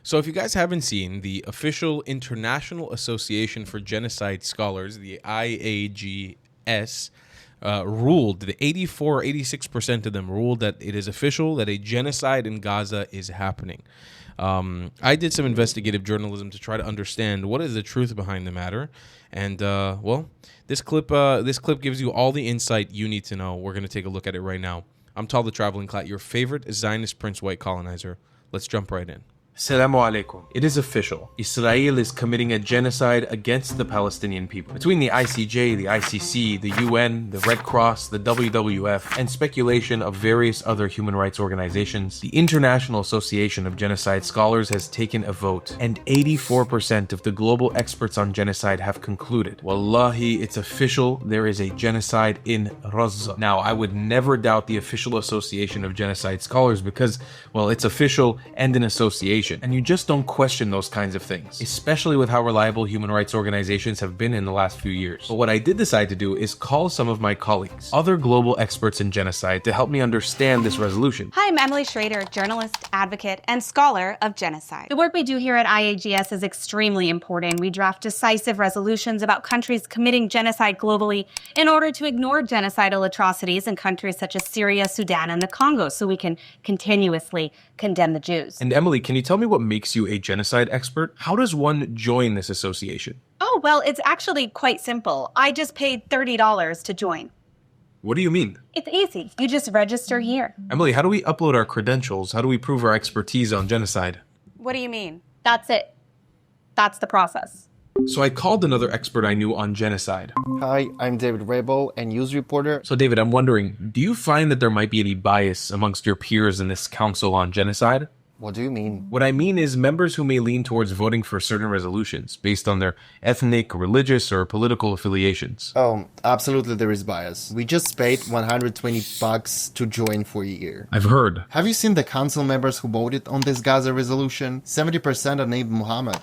So if you guys haven't seen, the official International Association for Genocide Scholars, the IAGS, ruled, the 84 or 86% of them ruled that it is official that a genocide in Gaza is happening. I did some investigative journalism to try to understand what is the truth behind the matter. And, well, this clip gives you all the insight you need to know. We're going to take a look at it right now. I'm Tal the Traveling Clat, your favorite Zionist Prince White colonizer. Let's jump right in. Assalamu alaikum. It is official. Israel is committing a genocide against the Palestinian people. Between the ICJ, the ICC, the UN, the Red Cross, the WWF, and speculation of various other human rights organizations, the International Association of Genocide Scholars has taken a vote, and 84% of the global experts on genocide have concluded, Wallahi, it's official, there is a genocide in Gaza. Now, I would never doubt the official Association of Genocide Scholars because, well, it's official and an association. And you just don't question those kinds of things, especially with how reliable human rights organizations have been in the last few years. But what I did decide to do is call some of my colleagues, other global experts in genocide, to help me understand this resolution. Hi, I'm Emily Schrader, journalist, advocate, and scholar of genocide. The work we do here at IAGS is extremely important. We draft decisive resolutions about countries committing genocide globally in order to ignore genocidal atrocities in countries such as Syria, Sudan, and the Congo, so we can continuously condemn the Jews. And Emily, can you tell me what makes you a genocide expert? How does one join this association? Oh, well, it's actually quite simple. I just paid $30 to join. What do you mean? It's easy. You just register here. Emily, how do we upload our credentials? How do we prove our expertise on genocide? What do you mean? That's it. That's the process. So I called another expert I knew on genocide. Hi, I'm David Rabel, a news reporter. So David, I'm wondering, do you find that there might be any bias amongst your peers in this council on genocide? What do you mean? What I mean is members who may lean towards voting for certain resolutions based on their ethnic, religious, or political affiliations. Oh, absolutely there is bias. We just paid $120 to join for a year. I've heard. Have you seen the council members who voted on this Gaza resolution? 70% are named Muhammad.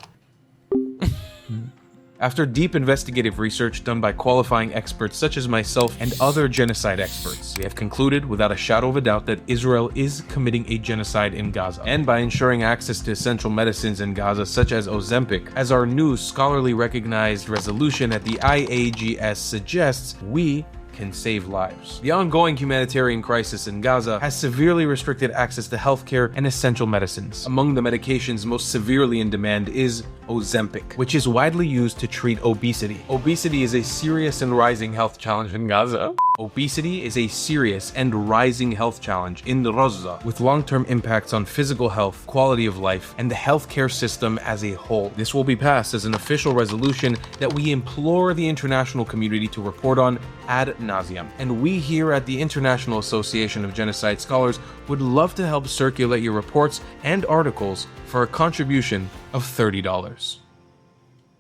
After deep investigative research done by qualifying experts such as myself and other genocide experts, we have concluded without a shadow of a doubt that Israel is committing a genocide in Gaza. And by ensuring access to essential medicines in Gaza such as Ozempic, as our new scholarly recognized resolution at the IAGS suggests, we can save lives. The ongoing humanitarian crisis in Gaza has severely restricted access to healthcare and essential medicines. Among the medications most severely in demand is Ozempic, which is widely used to treat obesity. Obesity is a serious and rising health challenge in Gaza. Obesity is a serious and rising health challenge in Gaza, with long-term impacts on physical health, quality of life, and the healthcare system as a whole. This will be passed as an official resolution that we implore the international community to report on ad nauseum. And we here at the International Association of Genocide Scholars would love to help circulate your reports and articles for a contribution of $30.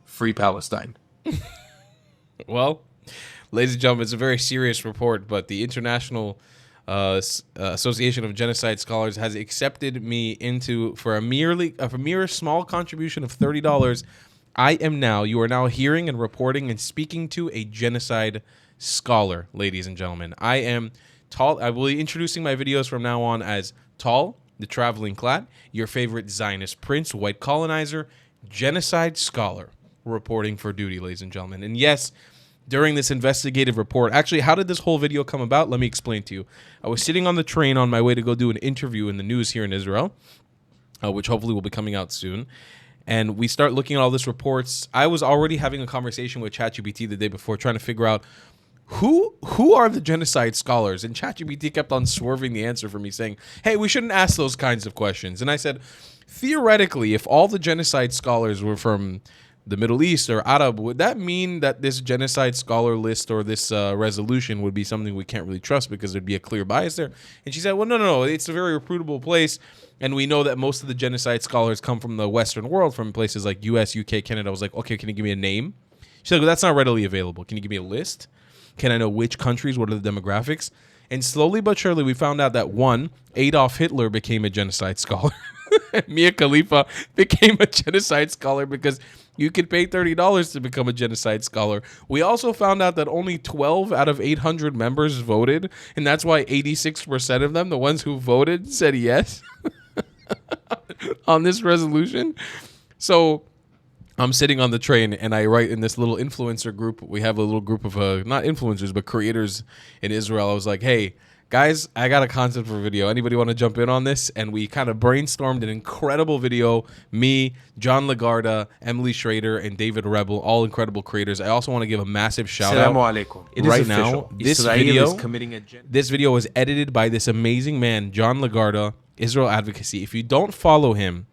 Free Palestine. Well, ladies and gentlemen, it's a very serious report, but the International Association of Genocide Scholars has accepted me for a mere small contribution of $30. You are now hearing and reporting and speaking to a genocide scholar, ladies and gentlemen. I am Tal. I will be introducing my videos from now on as Tal, the Traveling Clat, your favorite Zionist Prince, white colonizer, genocide scholar, reporting for duty, ladies and gentlemen. And yes, during this investigative report, actually, how did this whole video come about? Let me explain to you. I was sitting on the train on my way to go do an interview in the news here in Israel, which hopefully will be coming out soon. And we start looking at all these reports. I was already having a conversation with ChatGPT the day before, trying to figure out who are the genocide scholars. And ChatGPT kept on swerving the answer for me, saying, hey, we shouldn't ask those kinds of questions. And I said, theoretically, if all the genocide scholars were from the Middle East or Arab, would that mean that this genocide scholar list or this resolution would be something we can't really trust because there'd be a clear bias there? And she said, well, no, it's a very reputable place. And we know that most of the genocide scholars come from the Western world, from places like US, UK, Canada. I was like, okay, can you give me a name? She's like, well, that's not readily available. Can you give me a list? Can I know which countries? What are the demographics? And slowly but surely, we found out that one, Adolf Hitler became a genocide scholar. Mia Khalifa became a genocide scholar because you could pay $30 to become a genocide scholar. We also found out that only 12 out of 800 members voted, and that's why 86% of them, the ones who voted, said yes. on this resolution. So I'm sitting on the train and I write in this little influencer group. We have a little group of not influencers, but creators in Israel. I was like, hey, guys, I got a concept for a video. Anybody want to jump in on this? And we kind of brainstormed an incredible video. Me, John Lagarda, Emily Schrader, and David Rebel, all incredible creators. I also want to give a massive shout out. Alaikum. It right now, this video was edited by this amazing man, John Lagarda, Israel Advocacy. If you don't follow him,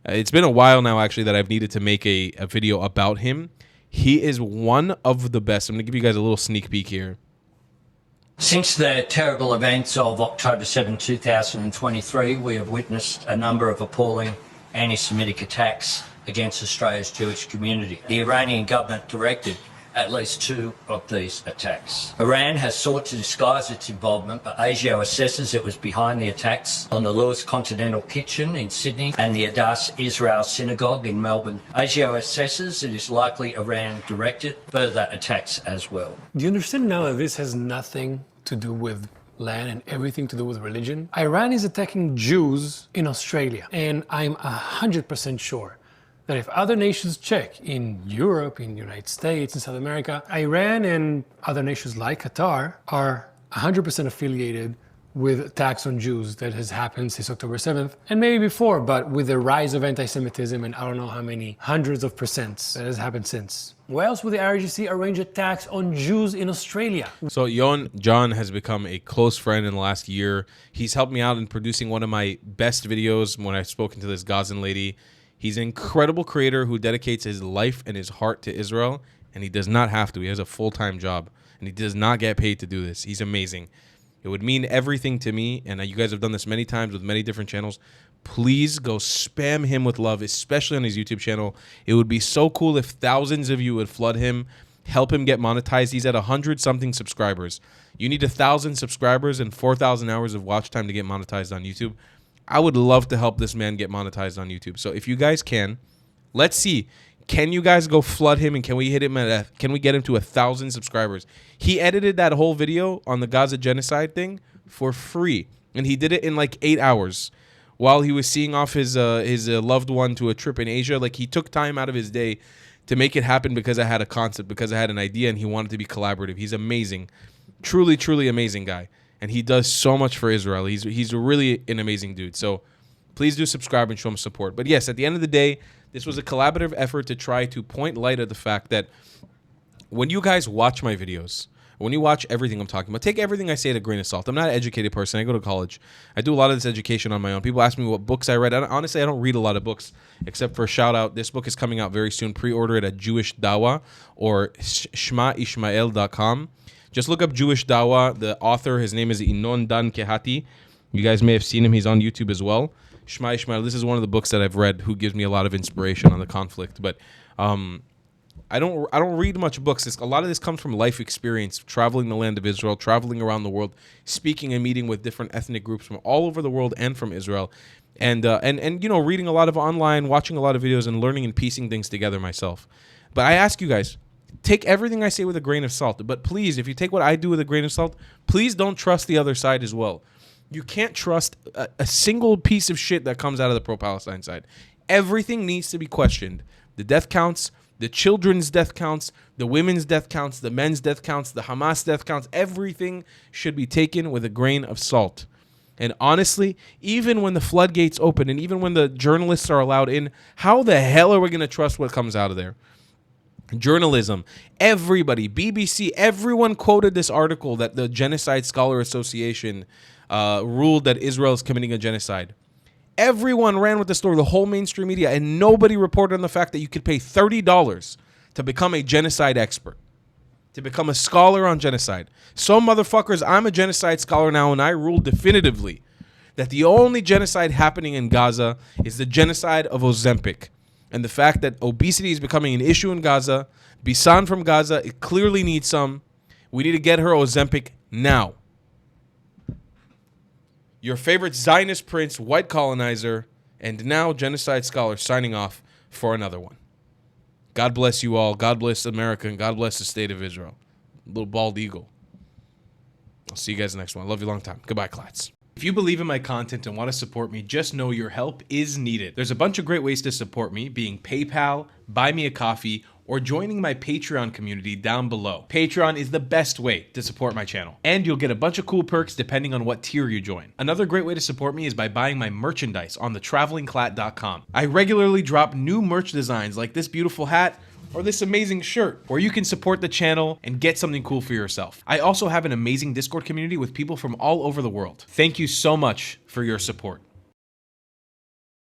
it's been a while now, actually, that I've needed to make a video about him. He is one of the best. I'm going to give you guys a little sneak peek here. Since the terrible events of October 7, 2023, we have witnessed a number of appalling anti-Semitic attacks against Australia's Jewish community. The Iranian government directed at least 2 of these attacks. Iran has sought to disguise its involvement, but ASIO assesses it was behind the attacks on the Lewis Continental Kitchen in Sydney and the Adass Israel Synagogue in Melbourne. ASIO assesses it is likely Iran directed further attacks as well. Do you understand now that this has nothing to do with land and everything to do with religion? Iran is attacking Jews in Australia, and I'm 100% sure that if other nations check in Europe, in the United States, in South America, Iran and other nations like Qatar are 100% affiliated with attacks on Jews that has happened since October 7th, and maybe before, but with the rise of anti-Semitism and I don't know how many hundreds of percents that has happened since. Why else would the IRGC arrange attacks on Jews in Australia? So John has become a close friend in the last year. He's helped me out in producing one of my best videos when I've spoken to this Gazan lady. He's an incredible creator who dedicates his life and his heart to Israel, and he does not have to. He has a full-time job, and he does not get paid to do this. He's amazing. It would mean everything to me, and you guys have done this many times with many different channels. Please go spam him with love, especially on his YouTube channel. It would be so cool if thousands of you would flood him, help him get monetized. He's at 100-something subscribers. You need 1,000 subscribers and 4,000 hours of watch time to get monetized on YouTube. I would love to help this man get monetized on YouTube. So if you guys can, let's see. Can you guys go flood him and can we hit him can we get him to 1,000 subscribers? He edited that whole video on the Gaza genocide thing for free, and he did it in like 8 hours while he was seeing off his loved one to a trip in Asia. Like, he took time out of his day to make it happen because I had a concept, because I had an idea, and he wanted to be collaborative. He's amazing. Truly, truly amazing guy. And he does so much for Israel. He's really an amazing dude. So please do subscribe and show him support. But yes, at the end of the day, this was a collaborative effort to try to point light at the fact that when you guys watch my videos, when you watch everything I'm talking about, take everything I say with a grain of salt. I'm not an educated person. I go to college. I do a lot of this education on my own. People ask me what books I read. Honestly, I don't read a lot of books, except for a shout out. This book is coming out very soon. Pre-order it at Jewish Dawa or shmaishmael.com. Just look up Jewish Dawa. The author, his name is Inon Dan Kehati. You guys may have seen him. He's on YouTube as well. Shema Ishmael. This is one of the books that I've read who gives me a lot of inspiration on the conflict. But I don't read much books. A lot of this comes from life experience, traveling the land of Israel, traveling around the world, speaking and meeting with different ethnic groups from all over the world and from Israel. And you know, reading a lot of online, watching a lot of videos, and learning and piecing things together myself. But I ask you guys, take everything I say with a grain of salt. But please, if you take what I do with a grain of salt, please don't trust the other side as well. You can't trust a single piece of shit that comes out of the pro-Palestine side. Everything needs to be questioned. The death counts, the children's death counts, the women's death counts, the men's death counts, the Hamas death counts. Everything should be taken with a grain of salt. And honestly, even when the floodgates open and even when the journalists are allowed in, how the hell are we going to trust what comes out of there? Journalism, everybody, BBC, everyone quoted this article that the Genocide Scholar Association ruled that Israel is committing a genocide. Everyone ran with the story, the whole mainstream media, and nobody reported on the fact that you could pay $30 to become a genocide expert, to become a scholar on genocide. So motherfuckers, I'm a genocide scholar now, and I rule definitively that the only genocide happening in Gaza is the genocide of Ozempic. And the fact that obesity is becoming an issue in Gaza, Bisan from Gaza, it clearly needs some. We need to get her Ozempic now. Your favorite Zionist prince, white colonizer, and now genocide scholar signing off for another one. God bless you all. God bless America, and God bless the state of Israel. Little bald eagle. I'll see you guys next one. I love you long time. Goodbye, Clats. If you believe in my content and want to support me, just know your help is needed. There's a bunch of great ways to support me, being PayPal, Buy Me a Coffee, or joining my Patreon community down below. Patreon is the best way to support my channel, and you'll get a bunch of cool perks depending on what tier you join. Another great way to support me is by buying my merchandise on thetravelingclat.com. I regularly drop new merch designs like this beautiful hat, or this amazing shirt, where you can support the channel and get something cool for yourself. I also have an amazing Discord community with people from all over the world. Thank you so much for your support.